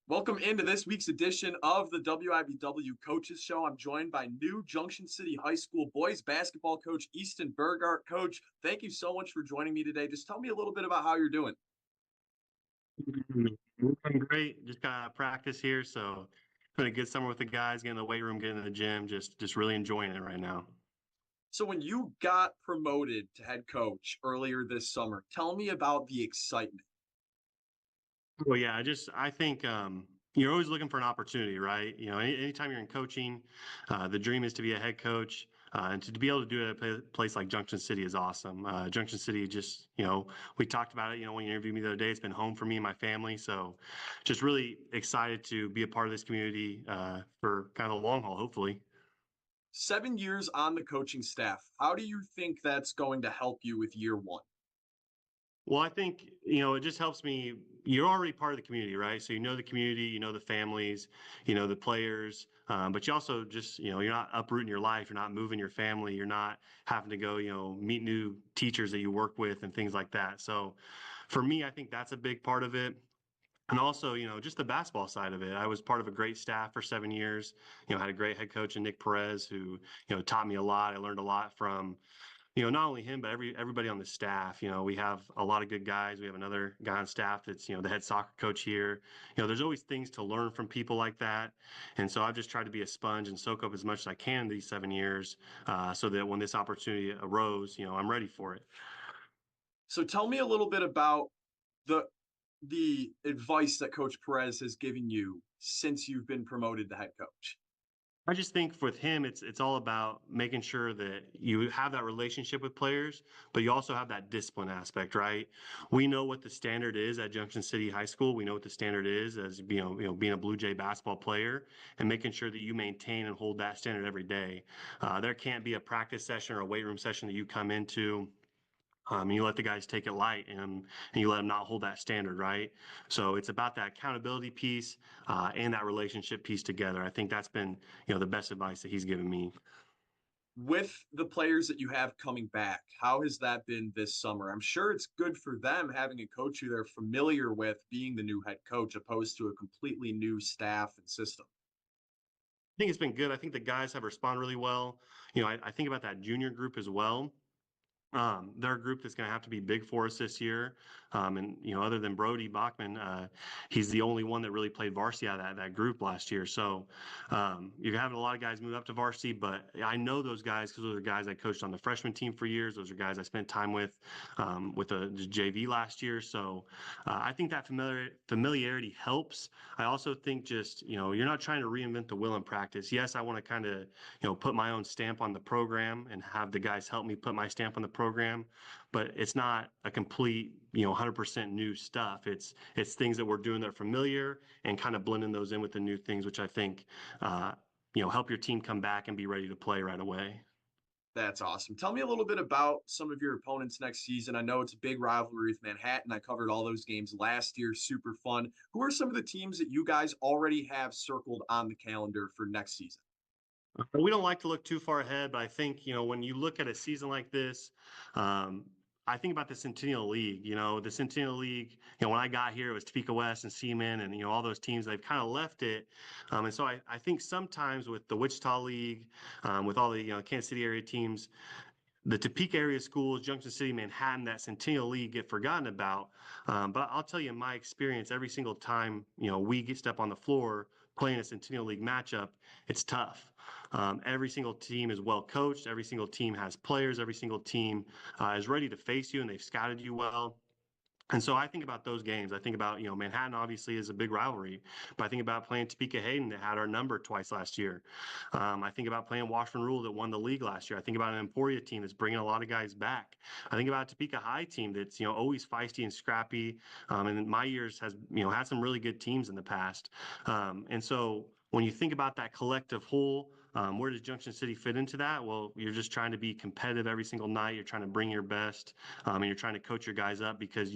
Welcome into this week's edition of the WIBW Coaches Show. I'm joined by new Junction City High School boys basketball coach Easton Burgardt. Coach, thank you so much for joining me today. Just tell me a little bit about how you're doing. We're doing great. Just got out of practice here, so it's been a good summer with the guys, getting in the weight room, getting in the gym, just really enjoying it right now. So, when you got promoted to head coach earlier this summer, tell me about the excitement. Well, yeah, I think you're always looking for an opportunity, right? Anytime you're in coaching, the dream is to be a head coach. And to be able to do it at a place like Junction City is awesome. Junction City, we talked about it, when you interviewed me the other day, it's been home for me and my family. So just really excited to be a part of this community for kind of the long haul, hopefully. 7 years on the coaching staff. How do you think that's going to help you with year one? Well, I think, it just helps me. You're already part of the community, right? So you know the community, you know the families, you know the players, but you also just, you're not uprooting your life. You're not moving your family. You're not having to go, meet new teachers that you work with and things like that. So for me, I think that's a big part of it. And also, just the basketball side of it. I was part of a great staff for 7 years. Had a great head coach in Nick Perez who, taught me a lot. I learned a lot from not only him, but everybody on the staff. We have a lot of good guys. We have another guy on staff that's, the head soccer coach here. There's always things to learn from people like that. And so I've just tried to be a sponge and soak up as much as I can these 7 years, so that when this opportunity arose, I'm ready for it. So, tell me a little bit about the the advice that Coach Perez has given you since you've been promoted to head coach. I just think with him, it's all about making sure that you have that relationship with players, but you also have that discipline aspect, right? We know what the standard is at Junction City High School. We know what the standard is as being a Blue Jay basketball player, and making sure that you maintain and hold that standard every day. There can't be a practice session or a weight room session that you come into. You let the guys take it light, and you let them not hold that standard, right? So it's about that accountability piece and that relationship piece together. I think that's been, the best advice that he's given me. With the players that you have coming back, how has that been this summer? I'm sure it's good for them having a coach who they're familiar with being the new head coach, opposed to a completely new staff and system. I think it's been good. I think the guys have responded really well. I think about that junior group as well. They're a group that's going to have to be big for us this year. And, other than Brody Bachman, he's the only one that really played varsity out of that group last year. So you're having a lot of guys move up to varsity, but I know those guys because those are guys I coached on the freshman team for years. Those are guys I spent time with the JV last year. So I think that familiarity helps. I also think just, you're not trying to reinvent the wheel in practice. Yes, I want to kind of, put my own stamp on the program and have the guys help me put my stamp on the program, but it's not a complete, 100% new stuff. It's things that we're doing that are familiar and kind of blending those in with the new things, which I think, help your team come back and be ready to play right away. That's awesome. Tell me a little bit about some of your opponents next season. I know it's a big rivalry with Manhattan. I covered all those games last year. Super fun. Who are some of the teams that you guys already have circled on the calendar for next season? We don't like to look too far ahead, but I think, when you look at a season like this, I think about the Centennial League. The Centennial League, when I got here, it was Topeka West and Seaman and, all those teams, they've kind of left it. And so I think sometimes with the Wichita League, with all the, Kansas City area teams, the Topeka area schools, Junction City, Manhattan, that Centennial League get forgotten about. But I'll tell you, in my experience, every single time, we get step on the floor playing a Centennial League matchup, it's tough. Every single team is well coached. Every single team has players. Every single team is ready to face you, and they've scouted you well. And so I think about those games. I think about, Manhattan obviously is a big rivalry, but I think about playing Topeka Hayden that had our number twice last year. I think about playing Washburn Rule that won the league last year. I think about an Emporia team that's bringing a lot of guys back. I think about a Topeka High team that's, always feisty and scrappy. And in my years has, had some really good teams in the past. And so when you think about that collective whole, where does Junction City fit into that? Well, you're just trying to be competitive every single night. You're trying to bring your best, and you're trying to coach your guys up because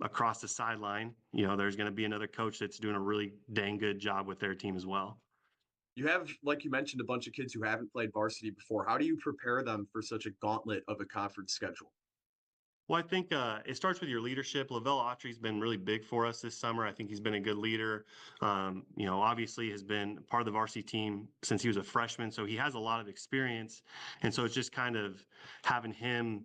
across the sideline, there's going to be another coach that's doing a really dang good job with their team as well. You have, like you mentioned, a bunch of kids who haven't played varsity before. How do you prepare them for such a gauntlet of a conference schedule? Well, I think it starts with your leadership. Lavelle Autry's been really big for us this summer. I think he's been a good leader. Obviously has been part of the varsity team since he was a freshman, so he has a lot of experience. And so it's just kind of having him,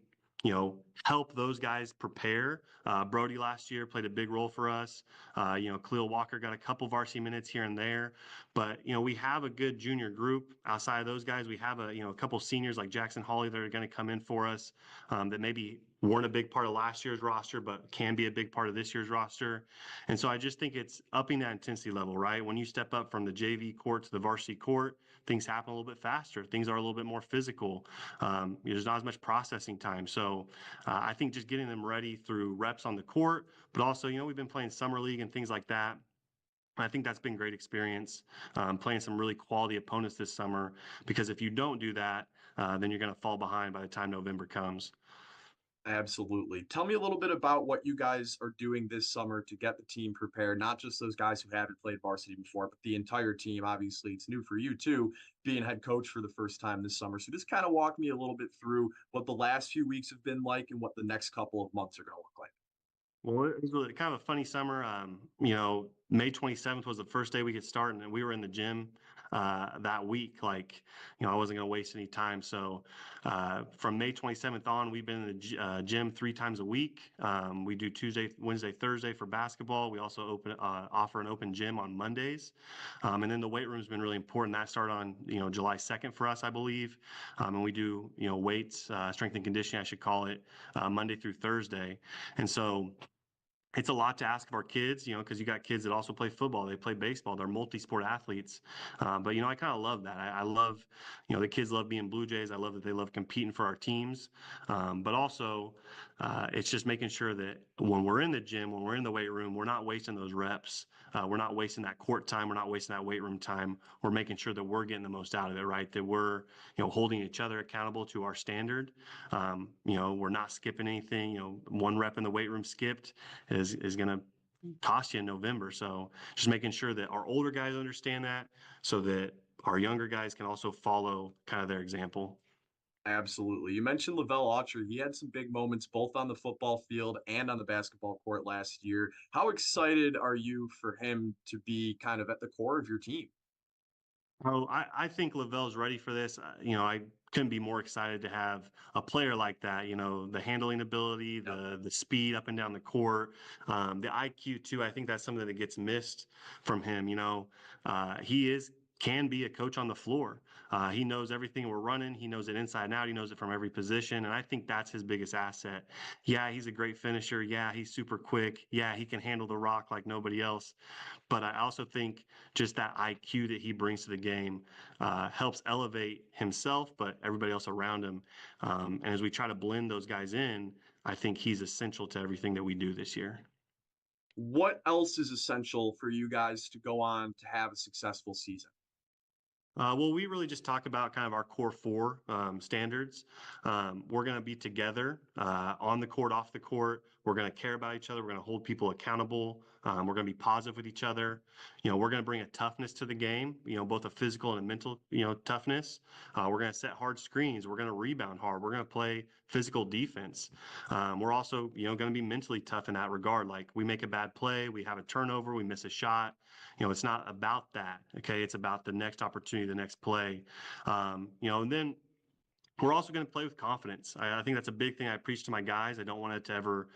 help those guys prepare. Brody last year played a big role for us. Khalil Walker got a couple varsity minutes here and there, but we have a good junior group outside of those guys. We have a couple seniors like Jackson Hawley that are going to come in for us that maybe weren't a big part of last year's roster, but can be a big part of this year's roster. And so I just think it's upping that intensity level, right? When you step up from the JV court to the varsity court, things happen a little bit faster. Things are a little bit more physical. There's not as much processing time. So I think just getting them ready through reps on the court, but also, we've been playing summer league and things like that. I think that's been great experience, playing some really quality opponents this summer, because if you don't do that, then you're going to fall behind by the time November comes. Absolutely. Tell me a little bit about what you guys are doing this summer to get the team prepared, not just those guys who haven't played varsity before, but the entire team. Obviously, it's new for you too, being head coach for the first time this summer. So just kind of walk me a little bit through what the last few weeks have been like and what the next couple of months are going to look like. Well, it was really kind of a funny summer. May 27th was the first day we could start, and we were in the gym that week. Like, I wasn't going to waste any time. So from May 27th on, we've been in the gym 3 times a week. We do Tuesday, Wednesday, Thursday for basketball. We also offer an open gym on Mondays. And then the weight room's been really important. That started on, July 2nd for us, I believe. And we do, weights, strength and conditioning, I should call it, Monday through Thursday. And so it's a lot to ask of our kids, because you got kids that also play football, they play baseball, they're multi-sport athletes. But I kind of love that. I love, the kids love being Blue Jays. I love that they love competing for our teams. But also, it's just making sure that when we're in the gym, when we're in the weight room, we're not wasting those reps. We're not wasting that court time. We're not wasting that weight room time. We're making sure that we're getting the most out of it, right? That we're, holding each other accountable to our standard. We're not skipping anything. One rep in the weight room skipped is going to cost you in November. So just making sure that our older guys understand that, so that our younger guys can also follow kind of their example. Absolutely. You mentioned Lavelle Autry. He had some big moments both on the football field and on the basketball court last year. How excited are you for him to be kind of at the core of your team? Oh, I think Lavelle's ready for this. I couldn't be more excited to have a player like that. The handling ability, Yep. the speed up and down the court, the IQ too. I think that's something that gets missed from him. He can be a coach on the floor. He knows everything we're running. He knows it inside and out. He knows it from every position. And I think that's his biggest asset. Yeah, he's a great finisher. Yeah, he's super quick. Yeah, he can handle the rock like nobody else. But I also think just that IQ that he brings to the game helps elevate himself, but everybody else around him. And as we try to blend those guys in, I think he's essential to everything that we do this year. What else is essential for you guys to go on to have a successful season? Well, we really just talk about kind of our core four standards. We're going to be together on the court, off the court. We're going to care about each other. We're going to hold people accountable. We're going to be positive with each other. We're going to bring a toughness to the game, both a physical and a mental, toughness. We're going to set hard screens. We're going to rebound hard. We're going to play physical defense. We're also, going to be mentally tough in that regard. Like, we make a bad play, we have a turnover, we miss a shot. It's not about that. Okay. It's about the next opportunity, the next play. And then we're also going to play with confidence. I think that's a big thing I preach to my guys. I don't want it to ever,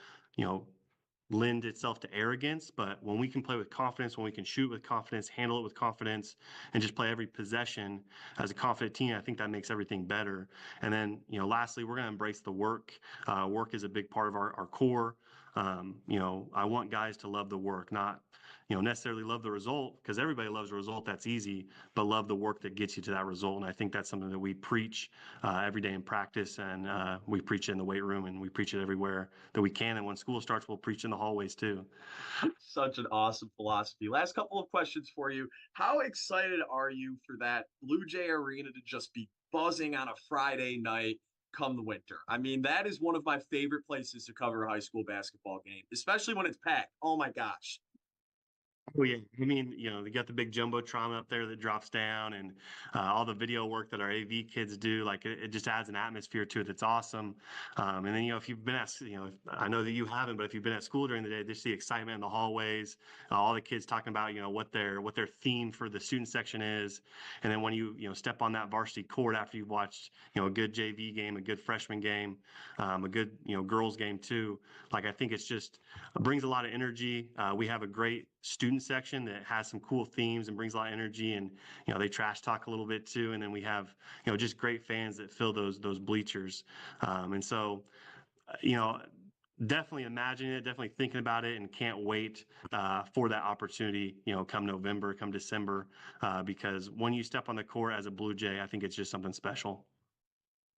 lend itself to arrogance, but when we can play with confidence, when we can shoot with confidence, handle it with confidence, and just play every possession as a confident team, I think that makes everything better. And then, lastly, we're going to embrace the work. Work is a big part of our core. I want guys to love the work, not, necessarily love the result, because everybody loves the result. That's easy, but love the work that gets you to that result. And I think that's something that we preach every day in practice, and we preach it in the weight room, and we preach it everywhere that we can. And when school starts, we'll preach in the hallways too. Such an awesome philosophy. Last couple of questions for you. How excited are you for that Blue Jay Arena to just be buzzing on a Friday night come the winter? I mean, that is one of my favorite places to cover a high school basketball game, especially when it's packed. Oh my gosh. Oh yeah, I mean, they got the big jumbotron up there that drops down, and all the video work that our AV kids do. Like it just adds an atmosphere to it that's awesome. And then if you've been at, I know that you haven't, but if you've been at school during the day, just the excitement in the hallways, all the kids talking about what their theme for the student section is, and then when you step on that varsity court after you've watched a good JV game, a good freshman game, a good girls game too. Like I think it's just brings a lot of energy. We have a great student section that has some cool themes and brings a lot of energy, and they trash talk a little bit too. And then we have just great fans that fill those bleachers, and so you know definitely imagining it, definitely thinking about it, and can't wait for that opportunity. Come November, come December, because when you step on the court as a Blue Jay, I think it's just something special.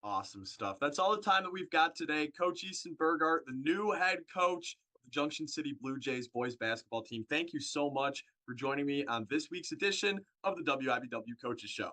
Awesome stuff. That's all the time that we've got today. Coach Easton Burgardt, the new head coach of the Junction City Blue Jays boys basketball team. Thank you so much for joining me on this week's edition of the WIBW Coaches Show.